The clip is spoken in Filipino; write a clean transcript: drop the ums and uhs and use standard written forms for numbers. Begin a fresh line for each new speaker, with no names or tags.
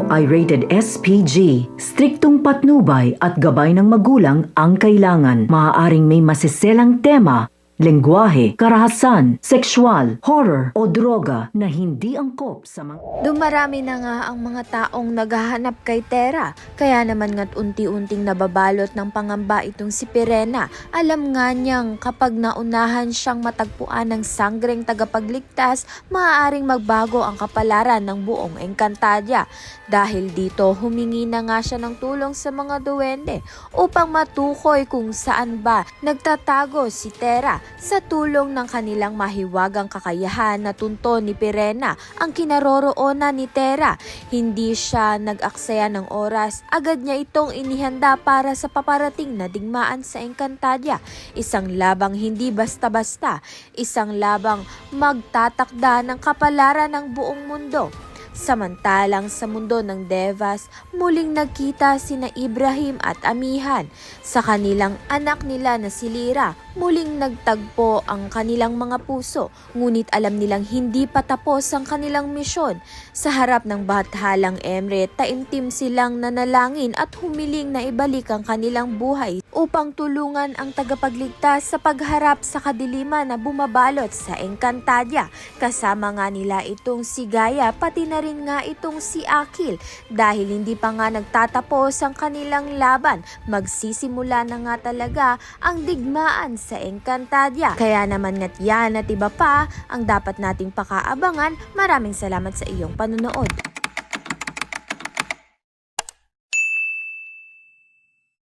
ay rated SPG. Striktong patnubay at gabay ng magulang ang kailangan. Maaaring may masiselang tema, lengguwahe, karahasan, sexual, horror o droga na hindi angkop sa mga...
Dumarami na nga ang mga taong naghahanap kay Tera, kaya naman nga't unti-unting nababalot ng pangamba itong si Pirena. Alam nga niyang kapag naunahan siyang matagpuan ng sangreng tagapagligtas, maaaring magbago ang kapalaran ng buong Encantadia. Dahil dito, humingi na nga siya ng tulong sa mga duwende upang matukoy kung saan ba nagtatago si Tera. Sa tulong ng kanilang mahiwagang kakayahan na tunto ni Pirena ang kinaroroonan ni Tera, hindi siya nag-aksaya ng oras. Agad niya itong inihanda para sa paparating na digmaan sa Encantadia. Isang labang hindi basta-basta, isang labang magtatakda ng kapalaran ng buong mundo. Samantalang sa mundo ng Devas, muling nagkita sina Ibrahim at Amihan. Sa kanilang anak nila na si Lyra, muling nagtagpo ang kanilang mga puso, ngunit alam nilang hindi pa tapos ang kanilang misyon. Sa harap ng bathalang Emre, taimtim silang nanalangin at humiling na ibalik ang kanilang buhay upang tulungan ang tagapagligtas sa pagharap sa kadiliman na bumabalot sa Encantadia. Kasama nga nila itong si Gaia, pati na rin nga itong si Akil. Dahil hindi pa nga nagtatapos ang kanilang laban, magsisimula na nga talaga ang digmaan sa Encantadia. Kaya naman nga't yan at iba pa ang dapat nating pakaabangan. Maraming salamat sa iyong panonood.